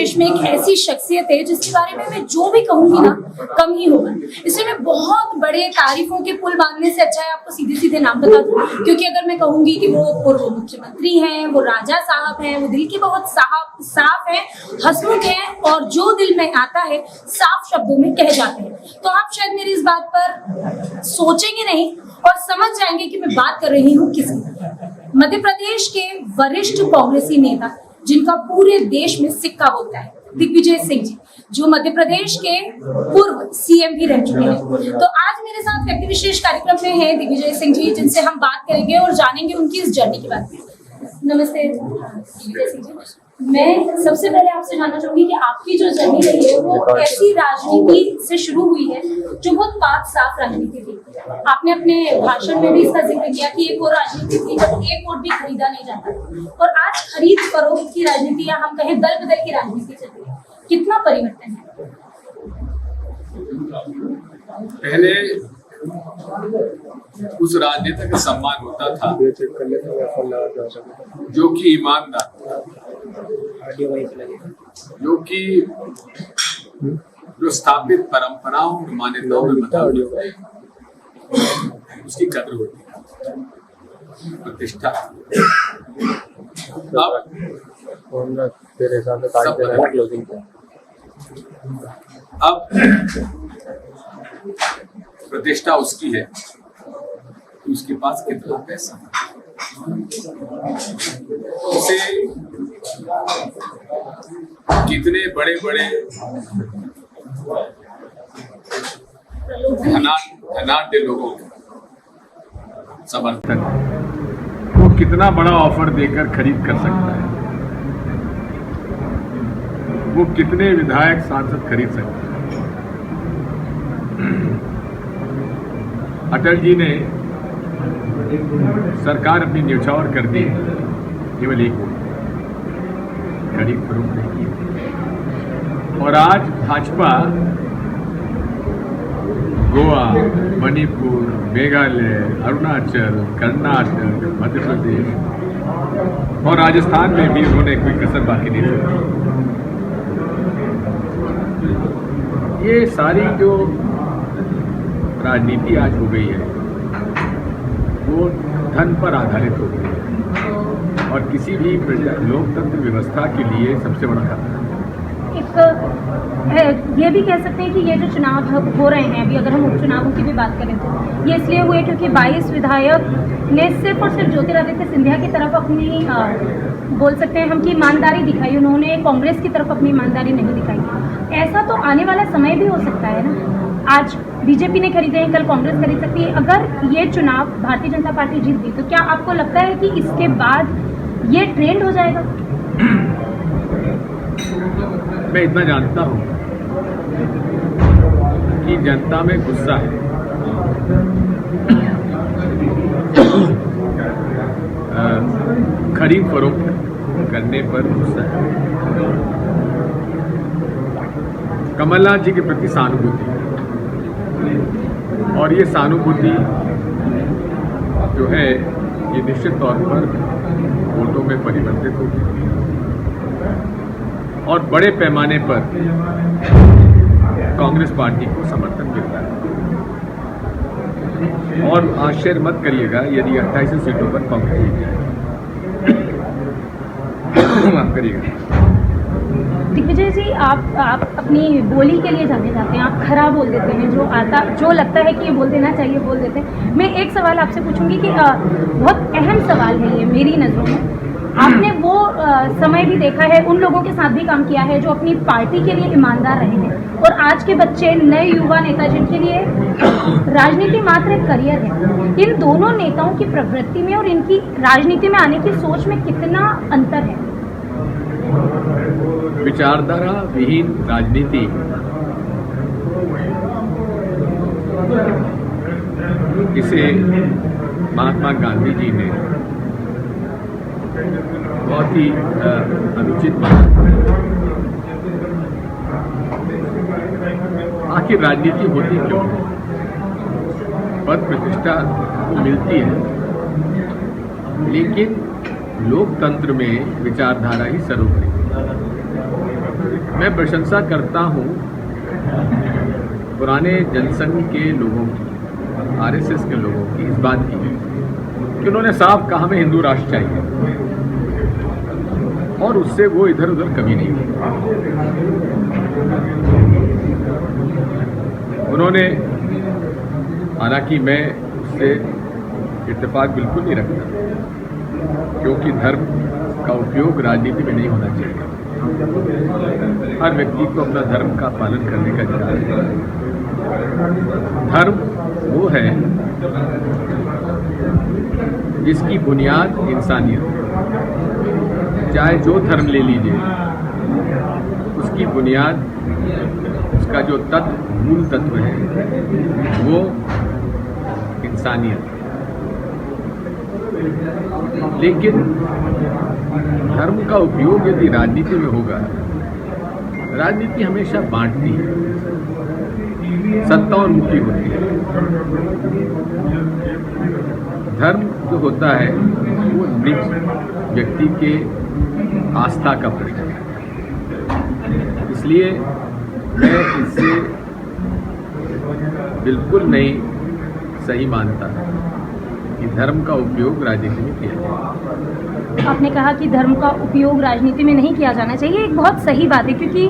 प्रदेश में एक ऐसी शख्सियत है जिसके बारे में मैं जो भी कहूंगी ना कम ही होगा। इसलिए मैं बहुत बड़े तारीफों के पुल बांधने से अच्छा है आपको सीधे सीधे नाम बता दूं, क्योंकि अगर मैं कहूंगी कि वो पूर्व मुख्यमंत्री हैं, वो राजा साहब हैं, वो दिल के बहुत साफ हैं, हंसमुख हैं और जो दिल में आता है साफ शब्दों में कह जाते हैं, तो आप शायद मेरी इस बात पर सोचेंगे नहीं और समझ जाएंगे कि मैं बात कर रही हूँ किसकी। मध्य प्रदेश के वरिष्ठ कांग्रेसी नेता जिनका पूरे देश में सिक्का होता है, दिग्विजय सिंह जी, जो मध्य प्रदेश के पूर्व सीएम भी रह चुके हैं। तो आज मेरे साथ व्यक्ति विशेष कार्यक्रम में है दिग्विजय सिंह जी, जिनसे हम बात करेंगे और जानेंगे उनकी इस जर्नी के बारे में। नमस्ते दिग्विजय सिंह जी, मैं सबसे पहले आपसे जानना चाहूंगी कि आपकी जो जर्नी रही है वो कैसी राजनीति से शुरू हुई है, जो बहुत पाक साफ राजनीति थी। आपने अपने भाषण में भी इसका जिक्र किया कि एक और राजनीति थी जब एक वोट भी खरीदा नहीं जाता, और आज खरीद फरोख्त की राजनीति या हम कहें दल बदल की राजनीति चल रही है। कितना परिवर्तन है? पहले उस राजनेता का सम्मान होता था जो कि ईमानदार, जो स्थापित परंपराओं और मान्यताओं में मतलब उसकी कदर होती है, प्रतिष्ठा। अब प्रतिष्ठा उसकी है कि उसके पास कितना पैसा है, उसे कितने बड़े बड़े धनाढ्य लोगों का समर्थन, वो कितना बड़ा ऑफर देकर खरीद कर सकता है, वो कितने विधायक सांसद खरीद सकता है। अटल जी ने सरकार अपनी न्यौछावर कर दी, केवल एक खरीद फरोख्त नहीं की। और आज भाजपा गोवा, मणिपुर, मेघालय, अरुणाचल, कर्नाटक, मध्य प्रदेश और राजस्थान में भी उन्होंने कोई कसर बाकी नहीं छोड़ी। ये सारी जो राजनीति आज हो गई है वो धन पर आधारित हो गई है और किसी भी लोकतंत्र व्यवस्था के लिए सबसे बड़ा खतरा एक ये भी कह सकते हैं कि ये जो चुनाव हो रहे हैं अभी, अगर हम उपचुनावों की भी बात करें तो ये इसलिए हुए क्योंकि 22 विधायक ने सिर्फ और सिर्फ ज्योतिरादित्य सिंधिया की तरफ अपनी बोल सकते हैं हम कि ईमानदारी दिखाई, उन्होंने कांग्रेस की तरफ अपनी ईमानदारी नहीं दिखाई। ऐसा तो आने वाला समय भी हो सकता है ना, आज बीजेपी ने खरीदे हैं, कल कांग्रेस खरीद सकती है। अगर ये चुनाव भारतीय जनता पार्टी जीत गई तो क्या आपको लगता है कि इसके बाद ये ट्रेंड हो जाएगा? मैं इतना जानता हूं कि जनता में गुस्सा है, खरीद फरोख्त करने पर गुस्सा है, कमलनाथ जी के प्रति सहानुभूति, और ये सहानुभूति जो है ये निश्चित तौर पर वोटों में परिवर्तित होगी और बड़े पैमाने पर कांग्रेस पार्टी को समर्थन मिलता है। और आश्चर्य मत करिएगा यदि 28 सीटों पर कांग्रेस जीत जाए। माफ करिएगा। दिग्विजय जी, आप अपनी बोली के लिए जाने जाते हैं, आप खरा बोल देते हैं, जो लगता है कि ये बोल देना चाहिए बोल देते हैं। मैं एक सवाल आपसे पूछूंगी कि बहुत अहम सवाल है ये मेरी नज़रों में। आपने वो समय भी देखा है, उन लोगों के साथ भी काम किया है जो अपनी पार्टी के लिए ईमानदार रहे हैं, और आज के बच्चे नए युवा नेता जिनके लिए राजनीति मात्र एक करियर है, इन दोनों नेताओं की प्रवृत्ति में और इनकी राजनीति में आने की सोच में कितना अंतर है? विचारधारा विहीन राजनीति इसे महात्मा गांधी जी ने बहुत ही अनुचित माना। आखिर राजनीति होती क्यों? पद प्रतिष्ठा तो मिलती है, लेकिन लोकतंत्र में विचारधारा ही सर्वोपरि। मैं प्रशंसा करता हूँ पुराने जनसंघ के लोगों की, आरएसएस के लोगों की इस बात की कि उन्होंने साफ कहा हमें हिंदू राष्ट्र चाहिए और उससे वो इधर उधर कभी नहीं हुए। उन्होंने, हालांकि मैं उससे इत्तेफाक बिल्कुल नहीं रखता, क्योंकि धर्म का उपयोग राजनीति में नहीं होना चाहिए। हर व्यक्ति को अपना धर्म का पालन करने का अधिकार है। धर्म वो है जिसकी बुनियाद इंसानियत, चाहे जो धर्म ले लीजिए, उसकी बुनियाद, उसका जो तत्व, मूल तत्व है वो इंसानियत। लेकिन धर्म का उपयोग यदि राजनीति में होगा, राजनीति हमेशा बांटती है, सत्ता और मुक्ति होती है। धर्म जो होता है वो निज व्यक्ति के आस्था का प्रश्न है। इसलिए मैं इससे बिल्कुल नहीं सही मानता कि धर्म का उपयोग राजनीति में किया जाए। आपने कहा कि धर्म का उपयोग राजनीति में नहीं किया जाना चाहिए, एक बहुत सही बात है, क्योंकि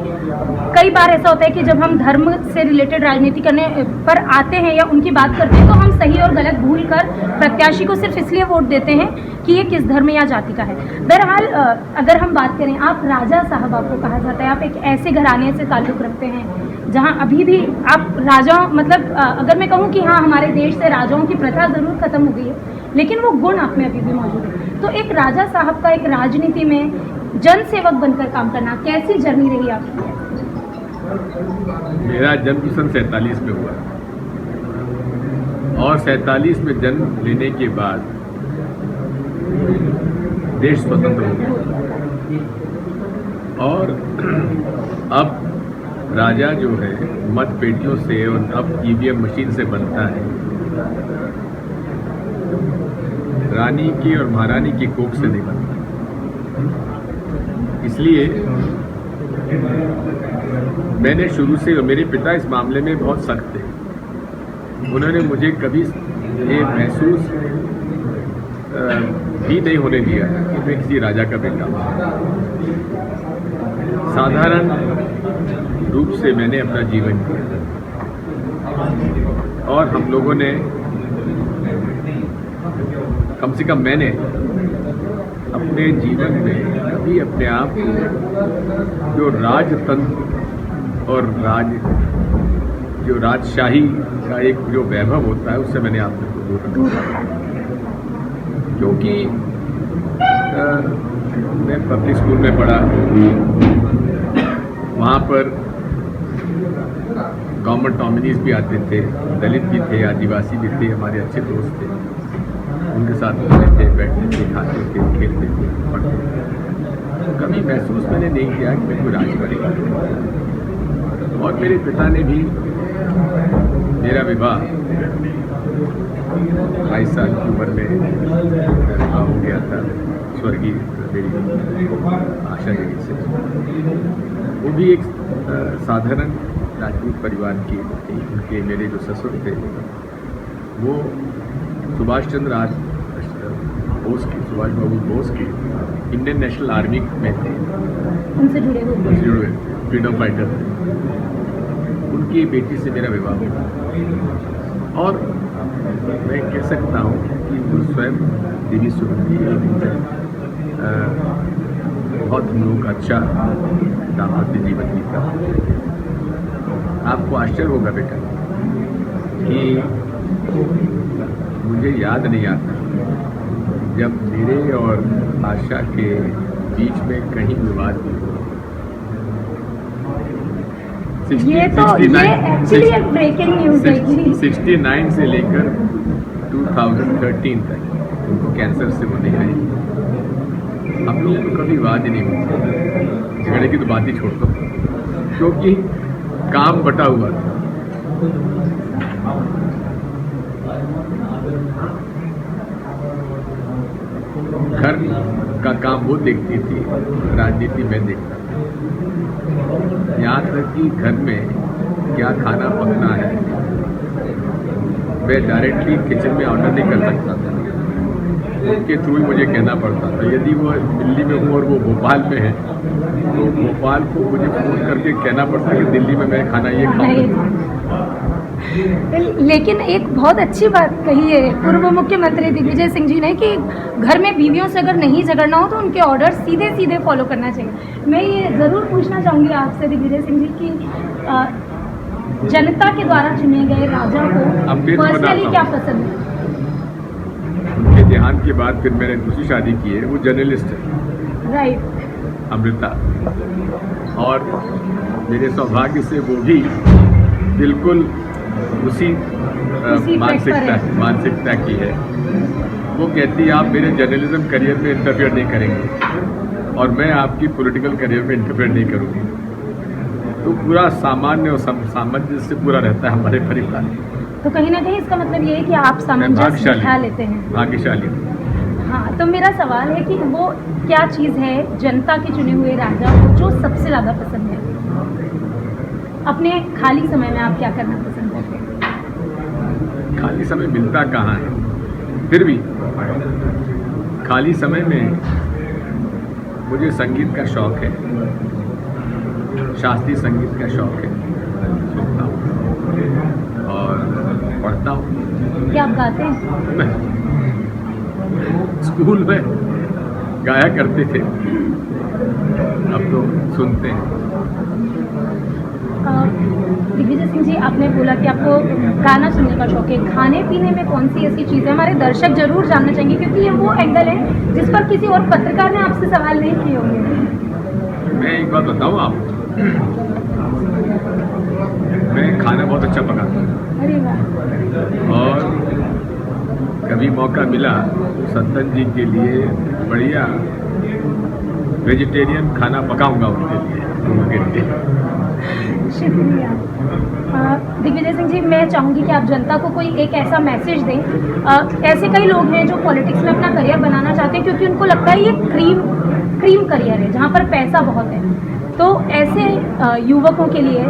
कई बार ऐसा होता है कि जब हम धर्म से रिलेटेड राजनीति करने पर आते हैं या उनकी बात करते हैं तो हम सही और गलत भूल कर प्रत्याशी को सिर्फ इसलिए वोट देते हैं कि ये किस धर्म या जाति का है। बहरहाल अगर हम बात करें, आप राजा साहब आपको कहा जाता है, आप एक ऐसे घराने से ताल्लुक़ रखते हैं जहाँ अभी भी आप राजाओं, मतलब अगर मैं कहूँ कि हाँ हमारे देश से राजाओं की प्रथा ज़रूर खत्म हो गई है, लेकिन वो गुण आप में अभी भी मौजूद है। तो एक राजा साहब का एक राजनीति में जन सेवक बनकर काम करना, कैसी जर्नी रही आपकी? मेरा जन्म सन 47 में हुआ और 47 में जन्म लेने के बाद देश स्वतंत्र हो गया और अब राजा जो है मत पेटियों से और अब ईवीएम मशीन से बनता है। रानी की और महारानी की कोख से नहीं बनता। इसलिए मैंने शुरू से, और मेरे पिता इस मामले में बहुत सख्त थे, उन्होंने मुझे कभी ये महसूस भी नहीं होने दिया कि मैं किसी राजा का बेटा हूँ। साधारण रूप से मैंने अपना जीवन किया और हम लोगों ने, कम से कम मैंने अपने जीवन में कभी अपने आप को जो राजतंत्र और जो राजशाही का एक जो वैभव होता है उससे मैंने आप को दूर रखा। क्योंकि मैं पब्लिक स्कूल में पढ़ा, वहाँ पर गवर्नमेंट नॉमिनीज भी आते थे, दलित भी थे, आदिवासी भी थे, हमारे अच्छे दोस्त थे, उनके साथ मिलते थे, बैठते थे, खाते थे, खेलते थे, पढ़ते थे। कभी महसूस मैंने नहीं किया कि मैं कोई राज करेगा। और मेरे पिता ने भी, मेरा विवाह 22 साल की उम्र में विवाह हो गया था स्वर्गीय मेरी आशा देवी से। वो भी एक साधारण राजपूत परिवार की थी। उनके मेरे जो ससुर थे वो सुभाष चंद्र बोस की, सुभाष बाबू बोस की इंडियन नेशनल आर्मी में थे, उनसे जुड़े हुए फ्रीडम फाइटर थे। उनकी बेटी से मेरा विवाह हुआ और मैं कह सकता हूँ कि वो स्वयं देवी सुरभि बहुत हम लोग अच्छा दाम्पत्य जीवन बीता। आपको आश्चर्य होगा बेटा कि मुझे याद नहीं आता जब मेरे और आशा के बीच में कहीं विवाद हुआ। ये तो एक्चुअली एक ब्रेकिंग न्यूज़ है। 69 से लेकर 2013 तक उनको कैंसर से वो नहीं रही। हम लोगों को कभी बात ही नहीं हुई, झगड़े की तो बात ही छोड़ दो, क्योंकि काम बटा हुआ था। घर का काम वो देखती थी, राजनीति मैं देखता था। यहाँ तक कि घर में क्या खाना पकना है मैं डायरेक्टली किचन में ऑर्डर नहीं कर सकता था, उनके थ्रू ही मुझे कहना पड़ता था। यदि वो दिल्ली में हूँ और वो भोपाल में है तो भोपाल को मुझे फ़ोन करके कहना पड़ता है कि दिल्ली में मैं खाना ये खाऊंगा। लेकिन एक बहुत अच्छी बात कही है पूर्व मुख्यमंत्री दिग्विजय सिंह जी ने कि घर में बीवियों से अगर नहीं झगड़ना हो तो उनके ऑर्डर सीधे सीधे फॉलो करना चाहिए। मैं ये ज़रूर पूछना चाहूँगी आपसे दिग्विजय सिंह जी की जनता के द्वारा चुने गए राजा को पर्सनली क्या पसंद है? उनके देहांत के बाद फिर मैंने दूसरी शादी की है, वो जर्नलिस्ट है, राइट, अमृता, और मेरे सौभाग्य से वो भी बिल्कुल उसी मानसिकता की है। वो कहती है आप मेरे जर्नलिज्म करियर में इंटरफेयर नहीं करेंगे और मैं आपकी पॉलिटिकल करियर में इंटरफेयर नहीं करूँगी। तो पूरा सामान्य और सामंजस्य पूरा रहता है हमारे परिवार में। तो कहीं ना कहीं इसका मतलब ये है कि आप सामंजस्य बिठा लेते हैं। भाग्यशाली। हाँ, तो मेरा सवाल है कि वो क्या चीज़ है जनता के चुने हुए राजा को जो सबसे ज़्यादा पसंद है? अपने खाली समय में आप क्या करना पसंद करते हैं? खाली समय मिलता कहाँ है, फिर भी खाली समय में मुझे संगीत का शौक है, शास्त्रीय संगीत का शौक है, सुनता हूँ और पढ़ता हूँ। क्या आप गाते हैं? स्कूल में गाया करते थे, अब तो सुनते हैं। दिग्विजय सिंह जी, आपने बोला कि आपको गाना सुनने का शौक है, खाने पीने में कौन सी ऐसी चीज़ है हमारे दर्शक जरूर जानना चाहेंगे, क्योंकि ये वो एंगल है जिस पर किसी और पत्रकार ने आपसे सवाल नहीं किए होंगे। मैं एक बात बताऊँ आपको, मैं खाना बहुत अच्छा पकाता हूँ। अरे वाह। और कभी मौका मिला सत्तन जी के लिए बढ़िया वेजिटेरियन खाना पकाऊंगा उनके लिए। शुक्रिया। दिग्विजय सिंह जी, मैं चाहूँगी कि आप जनता को कोई एक ऐसा मैसेज दें। ऐसे कई लोग हैं जो पॉलिटिक्स में अपना करियर बनाना चाहते हैं क्योंकि उनको लगता है ये क्रीम करियर है जहाँ पर पैसा बहुत है। तो ऐसे युवकों के लिए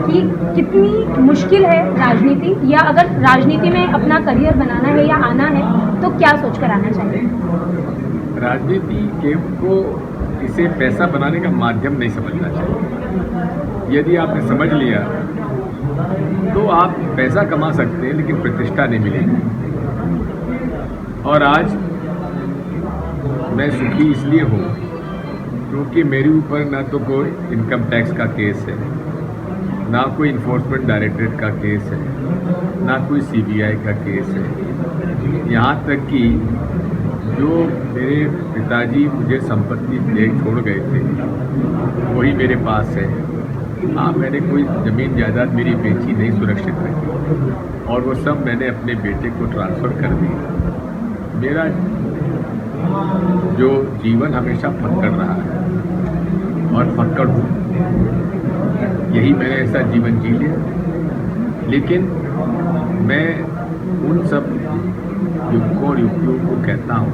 कि कितनी मुश्किल है राजनीति, या अगर राजनीति में अपना करियर बनाना है या आना है तो क्या सोचकर आना चाहिए? राजनीति को इसे पैसा बनाने का माध्यम नहीं समझना चाहिए। यदि आपने समझ लिया तो आप पैसा कमा सकते हैं लेकिन प्रतिष्ठा नहीं मिलेगी। और आज मैं सुखी इसलिए हूँ क्योंकि मेरे ऊपर ना तो कोई इनकम टैक्स का केस है, ना कोई इन्फोर्समेंट डायरेक्टरेट का केस है, ना कोई सीबीआई का केस है। यहाँ तक कि जो मेरे पिताजी मुझे संपत्ति दे छोड़ गए थे वही मेरे पास है। हाँ, मैंने कोई ज़मीन जायदाद मेरी बेची नहीं, सुरक्षित रखी, और वो सब मैंने अपने बेटे को ट्रांसफ़र कर दी। मेरा जो जीवन हमेशा फक्कड़ रहा है और फक्कड़ हूँ, यही मैंने ऐसा जीवन जी लिया। लेकिन मैं उन सब युवकों और युवतियों को कहता हूँ,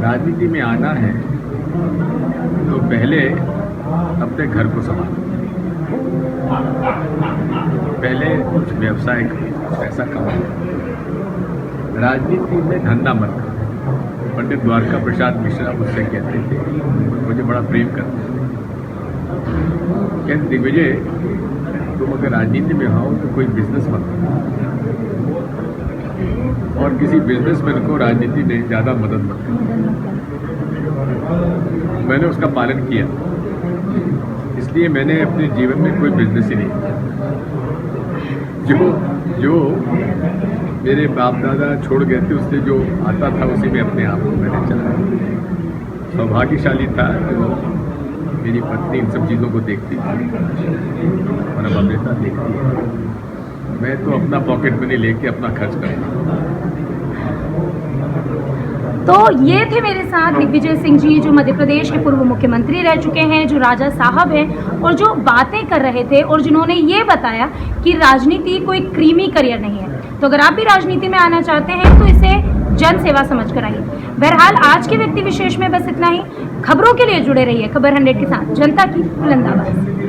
राजनीति में आना है तो पहले अपने घर को संभालो, पहले कुछ व्यवसाय करो, पैसा कमाओ। राजनीति में धंधा मत करो। पंडित द्वारका प्रसाद मिश्रा मुझसे कहते थे, मुझे बड़ा प्रेम करते थे, कहते दिग्विजय तुम अगर राजनीति में हो तो कोई बिजनेस मत करो, और किसी बिजनेसमैन को राजनीति में ज़्यादा मदद मत करो। मैंने उसका पालन किया, इसलिए मैंने अपने जीवन में कोई बिजनेस ही नहीं किया। जो मेरे बाप दादा छोड़ गए थे उससे जो आता था उसी में अपने आप को मैंने चलाया। सौभाग्यशाली था जो मेरी पत्नी इन सब चीज़ों को देखती थी और अब अमृता देखती है। मैं तो अपना पॉकेट मनी लेके अपना खर्च करता हूँ। तो ये थे मेरे साथ दिग्विजय सिंह जी, जो मध्य प्रदेश के पूर्व मुख्यमंत्री रह चुके हैं, जो राजा साहब हैं और जो बातें कर रहे थे और जिन्होंने ये बताया कि राजनीति कोई क्रीमी करियर नहीं है। तो अगर आप भी राजनीति में आना चाहते हैं तो इसे जन सेवा समझकर आई। बहरहाल आज के व्यक्ति विशेष में बस इतना ही। खबरों के लिए जुड़े रहिए खबर 100 के साथ। जनता की बुलंदाबाज।